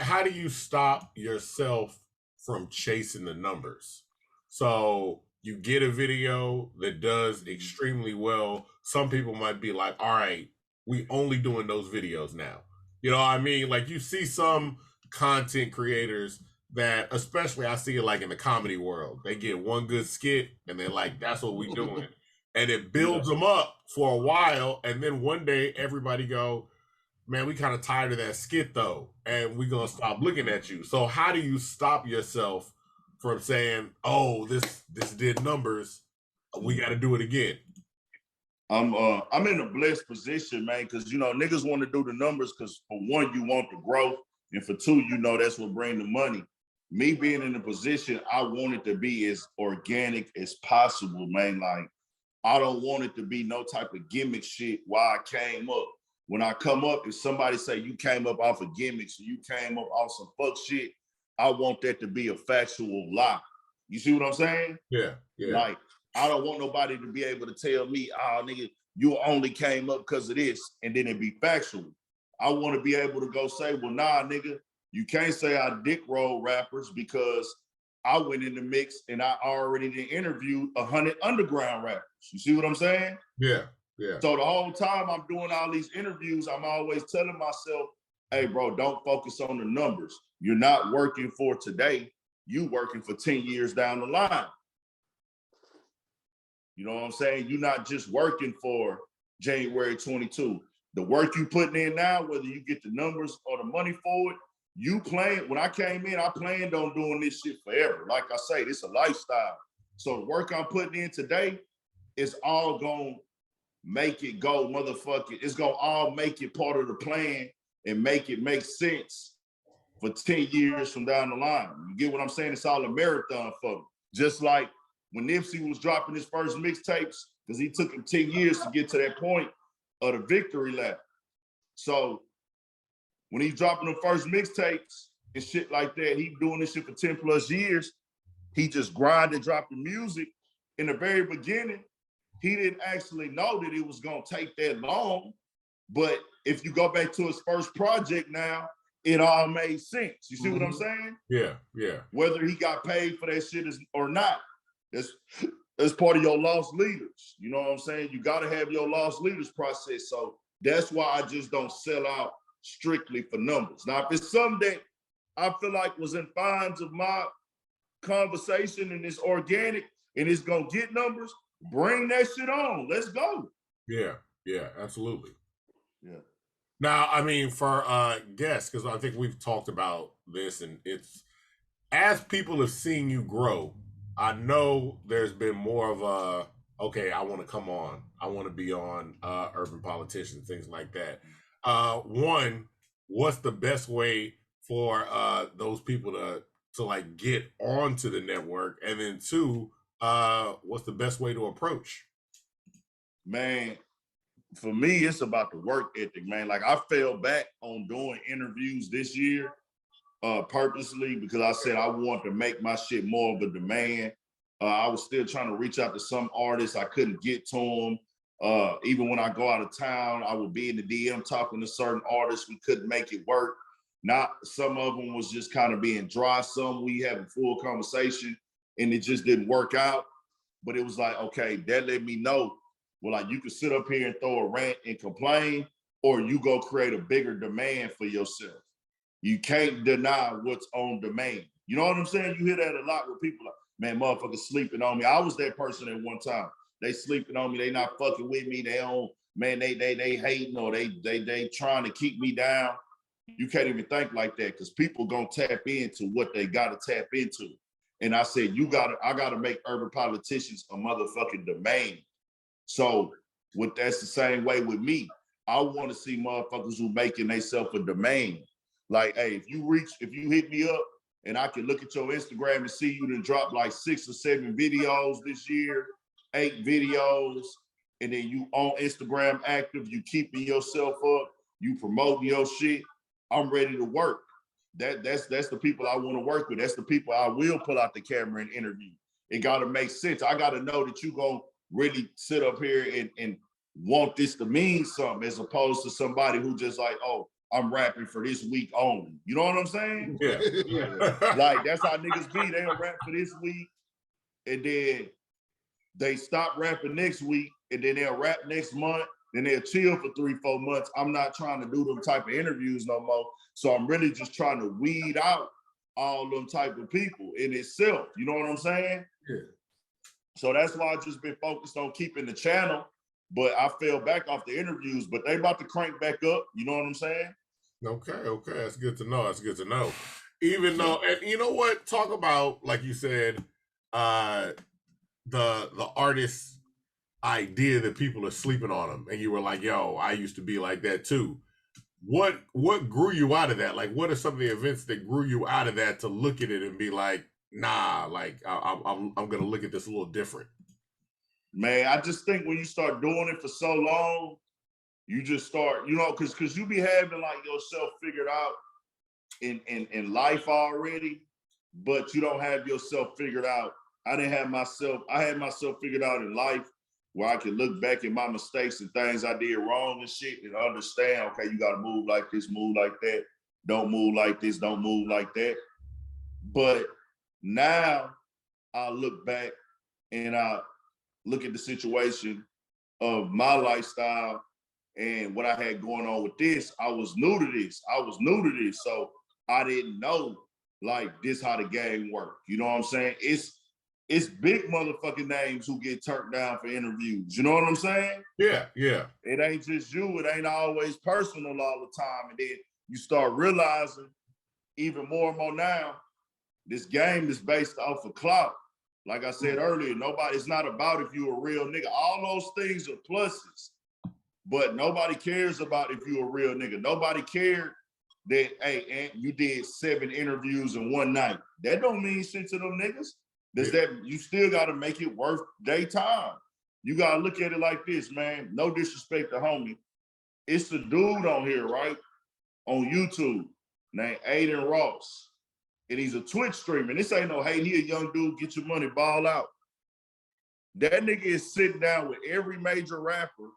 How do you stop yourself from chasing the numbers? So you get a video that does extremely well. Some people might be like, all right, we only doing those videos now. You know what I mean? Like you see some content creators that, especially I see it like in the comedy world, they get one good skit and they're like, that's what we doing. And it builds them up for a while. And then one day everybody go, man, we kind of tired of that skit though, and we're gonna stop looking at you. So how do you stop yourself from saying, oh, this did numbers, we got to do it again? I'm in a blessed position, man, because you know niggas want to do the numbers because for one, you want the growth, and for two, you know that's what bring the money. Me being in a position, I want it to be as organic as possible, man. Like I don't want it to be no type of gimmick shit while I came up. When I come up, if somebody say you came up off of gimmicks or you came up off some fuck shit, I want that to be a factual lie. You see what I'm saying? Yeah, yeah. Like, I don't want nobody to be able to tell me, oh, nigga, you only came up because of this, and then it be factual. I want to be able to go say, well, nah, nigga, you can't say I dick roll rappers because I went in the mix and I already did interviewed 100 underground rappers. You see what I'm saying? Yeah. Yeah. So the whole time I'm doing all these interviews, I'm always telling myself, hey, bro, don't focus on the numbers. You're not working for today. You working for 10 years down the line. You know what I'm saying? You're not just working for January 22. The work you putting in now, whether you get the numbers or the money for it, you plan. When I came in, I planned on doing this shit forever. Like I say, this is a lifestyle. So the work I'm putting in today is all going to make it go, motherfucker. It's gonna all make it part of the plan and make it make sense for 10 years from down the line. You get what I'm saying? It's all a marathon for me. Just like when Nipsey was dropping his first mixtapes, because he took him 10 years to get to that point of the victory lap. So when he's dropping the first mixtapes and shit like that, he doing this shit for 10 plus years. He just grinded, dropped the music in the very beginning. He didn't actually know that it was gonna take that long. But if you go back to his first project now, it all made sense. You see what I'm saying? Yeah, yeah. Whether he got paid for that shit or not, that's part of your lost leaders. You know what I'm saying? You gotta have your lost leaders process. So that's why I just don't sell out strictly for numbers. Now, if it's something that I feel like was in fines of my conversation and it's organic and it's gonna get numbers, bring that shit on. Let's go. Yeah, Yeah, absolutely. Yeah. Now, I mean, for guests, because I think we've talked about this, and it's as people have seen you grow, I know there's been more of a okay, I want to come on, I want to be on Urban Politicians, things like that. One, what's the best way for those people to like get onto the network, and then two, what's the best way to approach? Man, for me, it's about the work ethic, man. Like I fell back on doing interviews this year purposely because I said I want to make my shit more of a demand. I was still trying to reach out to some artists. I couldn't get to them. Even when I go out of town, I would be in the DM talking to certain artists. We couldn't make it work. Not some of them was just kind of being dry. Some we having full conversation and it just didn't work out. But it was like, okay, that let me know. Well, like you could sit up here and throw a rant and complain, or you go create a bigger demand for yourself. You can't deny what's on demand. You know what I'm saying? You hear that a lot with people like, man, motherfuckers sleeping on me. I was that person at one time. They sleeping on me. They not fucking with me. They don't, man, they hating or they trying to keep me down. You can't even think like that because people gonna tap into what they gotta tap into. And I said, I gotta make Urban Politicians a motherfucking demand. So that's the same way with me. I want to see motherfuckers who making themselves a demand. Like, hey, if you hit me up and I can look at your Instagram and see you done drop like 6 or 7 videos this year, 8 videos, and then you on Instagram active, you keeping yourself up, you promoting your shit, I'm ready to work. That's the people I want to work with. That's the people I will pull out the camera and interview. It got to make sense. I got to know that you gonna really sit up here and want this to mean something as opposed to somebody who just like, oh, I'm rapping for this week only. You know what I'm saying? Yeah. Like that's how niggas be. They'll rap for this week and then they stop rapping next week and then they'll rap next month. Then they'll chill for 3-4 months. I'm not trying to do them type of interviews no more. So I'm really just trying to weed out all them type of people in itself. You know what I'm saying? Yeah. So that's why I've just been focused on keeping the channel, but I fell back off the interviews, but they about to crank back up. You know what I'm saying? Okay. That's good to know. That's good to know. Even though, and you know what? Talk about, like you said, the artist's idea that people are sleeping on them, and you were like, "Yo, I used to be like that too." What grew you out of that? Like, what are some of the events that grew you out of that to look at it and be like, "Nah, like I'm gonna look at this a little different." Man, I just think when you start doing it for so long, you just start, you know, because you be having like yourself figured out in life already, but you don't have yourself figured out. I had myself figured out in life where I can look back at my mistakes and things I did wrong and shit and understand, okay, you gotta move like this, move like that, don't move like this, don't move like that. But now I look back and I look at the situation of my lifestyle and what I had going on with this. I was new to this. So I didn't know like this how the game worked. You know what I'm saying? It's big motherfucking names who get turned down for interviews. You know what I'm saying? Yeah. It ain't just you. It ain't always personal all the time. And then you start realizing even more and more now, this game is based off of clout. Like I said earlier, it's not about if you a real nigga. All those things are pluses, but nobody cares about if you a real nigga. Nobody cared that, hey, Ant, you did 7 interviews in one night. That don't mean shit to them niggas. You still gotta make it worth their time. You gotta look at it like this, man. No disrespect to homie. It's a dude on here, right? On YouTube named Aiden Ross. And he's a Twitch streamer. This ain't no hate. He a young dude, get your money, ball out. That nigga is sitting down with every major rapper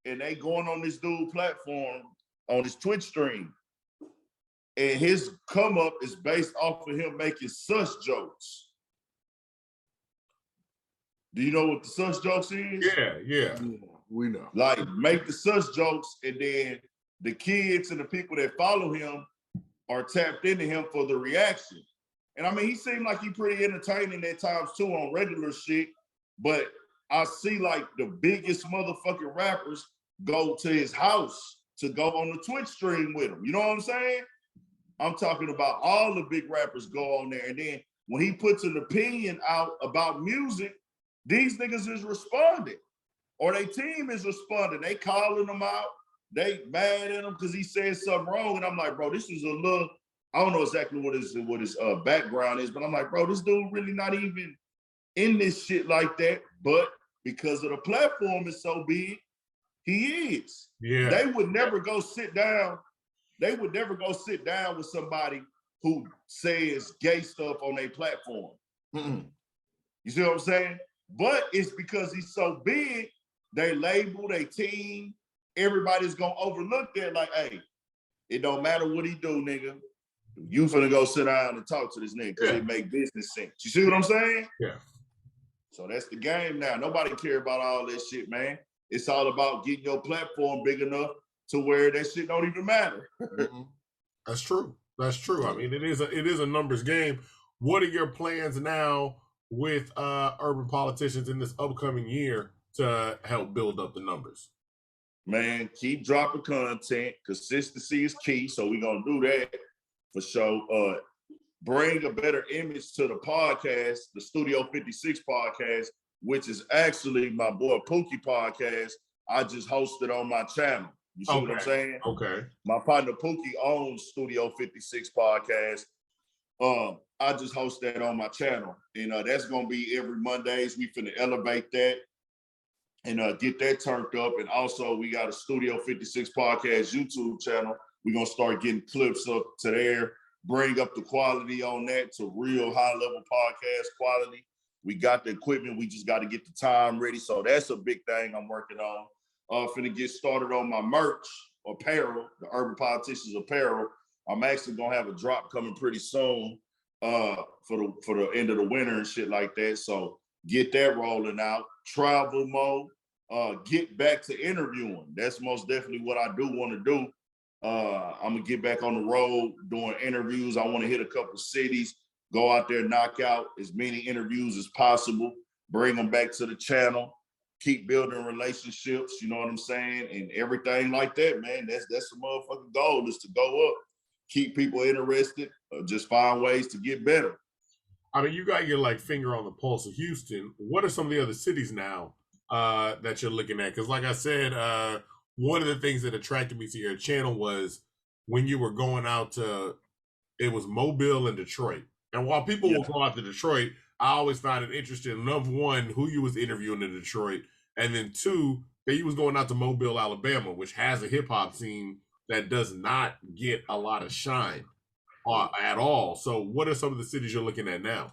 and they going on this dude platform on his Twitch stream. And his come up is based off of him making sus jokes. Do you know what the sus jokes is? Yeah. We know. Like make the sus jokes and then the kids and the people that follow him are tapped into him for the reaction. And I mean, he seemed like he pretty entertaining at times too on regular shit, but I see like the biggest motherfucking rappers go to his house to go on the Twitch stream with him. You know what I'm saying? I'm talking about all the big rappers go on there. And then when he puts an opinion out about music, these niggas is responding. Or their team is responding. They calling him out. They mad at him because he said something wrong. And I'm like, bro, this is a little, I don't know exactly what his background is, but I'm like, bro, this dude really not even in this shit like that. But because of the platform is so big, he is. Yeah. They would never go sit down. They would never go sit down with somebody who says gay stuff on their platform. Mm-mm. You see what I'm saying? But it's because he's so big, they label, they team, everybody's gonna overlook that like, hey, it don't matter what he do, nigga. You finna go sit down and talk to this nigga because it make business sense. You see what I'm saying? Yeah. So that's the game now. Nobody care about all that shit, man. It's all about getting your platform big enough to where that shit don't even matter. That's true. That's true. I mean, it is a numbers game. What are your plans now with urban politicians in this upcoming year to help build up the numbers? Man, keep dropping content. Consistency is key. So we're gonna do that for sure. Bring a better image to the podcast, the Studio 56 podcast, which is actually my boy Pookie podcast. I just hosted on my channel. You see what I'm saying? Okay. My partner Pookie owns Studio 56 podcast. I just host that on my channel. And that's gonna be every Mondays. We finna elevate that and get that turned up. And also we got a Studio 56 podcast YouTube channel. We're gonna start getting clips up to there, bring up the quality on that to real high level podcast quality. We got the equipment, we just got to get the time ready. So that's a big thing I'm working on. Finna get started on my merch apparel, the Urban Politicians apparel. I'm actually gonna have a drop coming pretty soon for the end of the winter and shit like that. So get that rolling out. Travel mode. Get back to interviewing. That's most definitely what I do want to do. I'm gonna get back on the road doing interviews. I want to hit a couple cities, go out there, knock out as many interviews as possible, bring them back to the channel, keep building relationships, you know what I'm saying? And everything like that, man. That's the motherfucking goal, is to go up, keep people interested, just find ways to get better. I mean, you got your like finger on the pulse of Houston. What are some of the other cities now that you're looking at? Because like I said, one of the things that attracted me to your channel was when you were going out to, it was Mobile and Detroit. And while people will go out to Detroit, I always found it interesting, number one, who you was interviewing in Detroit, and then two, that you was going out to Mobile, Alabama, which has a hip hop scene that does not get a lot of shine at all. So what are some of the cities you're looking at now?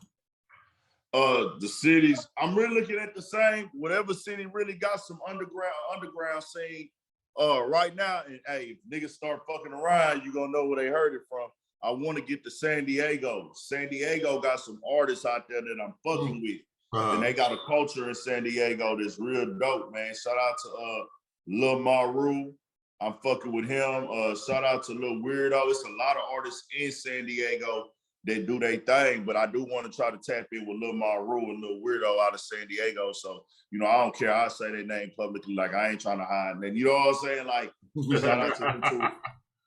The cities, I'm really looking at the same, whatever city really got some underground scene right now. And hey, if niggas start fucking around, you gonna know where they heard it from. I want to get to San Diego. San Diego got some artists out there that I'm fucking with. And they got a culture in San Diego that's real dope, man. Shout out to Lil Maru. I'm fucking with him. Shout out to Lil Weirdo. It's a lot of artists in San Diego that do their thing, but I do want to try to tap in with Lil Maru and Lil Weirdo out of San Diego. So, you know, I don't care. I say their name publicly. Like, I ain't trying to hide. And you know what I'm saying? Like, shout out to them too.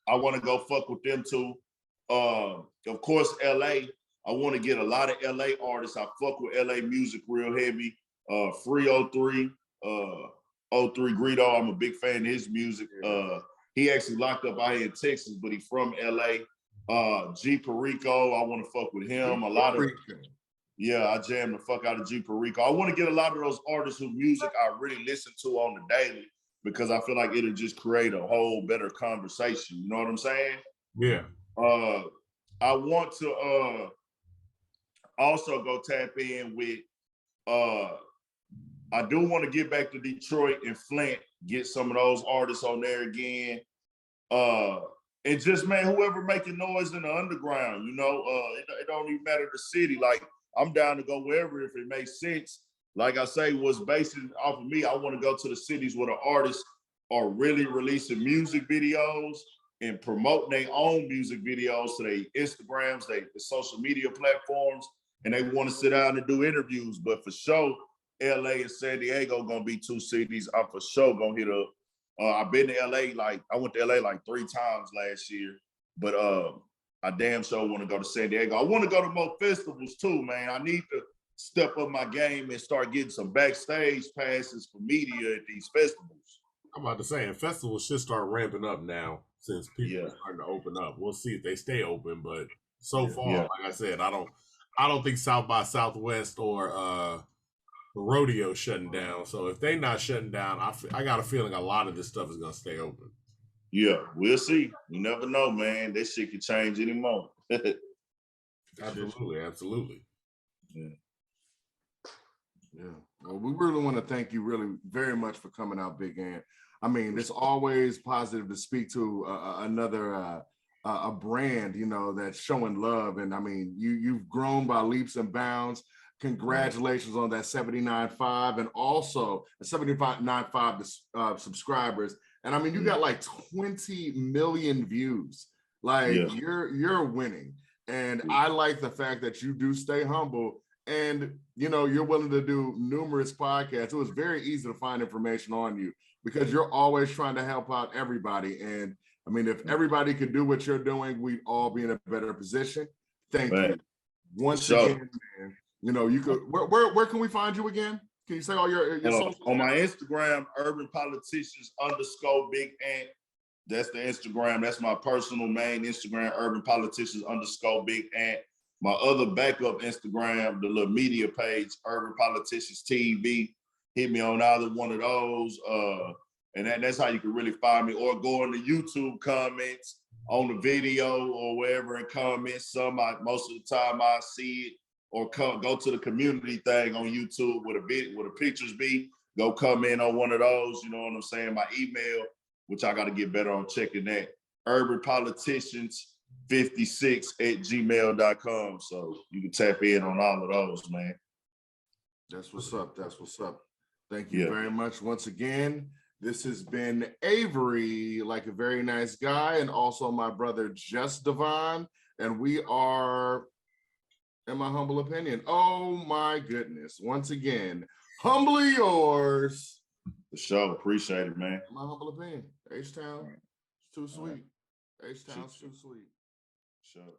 I want to go fuck with them too. Of course, LA. I want to get a lot of LA artists. I fuck with LA music real heavy. Free 03, 03 Greedo. I'm a big fan of his music. He actually locked up out here in Texas, but he from LA. G Perico, I want to fuck with him. I jam the fuck out of G Perico. I want to get a lot of those artists whose music I really listen to on the daily, because I feel like it'll just create a whole better conversation. You know what I'm saying? Yeah. I want to also go tap in with I do want to get back to Detroit and Flint, get some of those artists on there again. And just, man, whoever making noise in the underground, you know, it don't even matter the city. Like, I'm down to go wherever if it makes sense. Like I say, what's based off of me, I want to go to the cities where the artists are really releasing music videos and promoting their own music videos to their Instagrams, their social media platforms, and they want to sit down and do interviews. But for sure, LA and San Diego gonna be two cities I'm for sure gonna hit up I've been to LA, I went to LA like 3 times last year, but I damn sure want to go to San Diego. I want to go to more festivals too, man. I need to step up my game and start getting some backstage passes for media at these festivals. I'm about to say, and festivals should start ramping up now since people Yeah. are starting to open up. We'll see if they stay open, but so far, Yeah. like I said, I don't think South by Southwest or the rodeo shutting down. So if they not shutting down, I got a feeling a lot of this stuff is gonna stay open. Yeah, we'll see. You never know, man. This shit can change any moment. Absolutely, absolutely. Yeah. Yeah. Well, we really want to thank you really very much for coming out, Big Ant. I mean, it's always positive to speak to another a brand, you know, that's showing love. And I mean, you've grown by leaps and bounds. Congratulations on that 79.5 and also 79.5 subscribers. And I mean, you got like 20 million views. Like you're winning. And I like the fact that you do stay humble and, you know, you're willing to do numerous podcasts. It was very easy to find information on you because you're always trying to help out everybody. And I mean, if everybody could do what you're doing, we'd all be in a better position. Thank you. Once again, man, you know, you could, where can we find you again? Can you say all your social on my Instagram, Urban Politicians _ Big Ant. That's the Instagram. That's my personal main Instagram, Urban Politicians _ Big Ant. My other backup Instagram, the little media page, Urban Politicians TV. Hit me on either one of those. And that's how you can really find me. Or go in the YouTube comments on the video or wherever and comments. Most of the time I see it. Or go to the community thing on YouTube where the pictures be. Go comment on one of those. You know what I'm saying? My email, which I got to get better on checking that. urbanpoliticians56@gmail.com. So you can tap in on all of those, man. That's what's up. That's what's up. Thank you very much once again. This has been Avery, like a very nice guy, and also my brother Just Devon. And we are, in my humble opinion, oh my goodness, once again, humbly yours. For sure. Appreciate it, man. My humble opinion. H-Town, it's too sweet. H-Town's too sweet. Sure.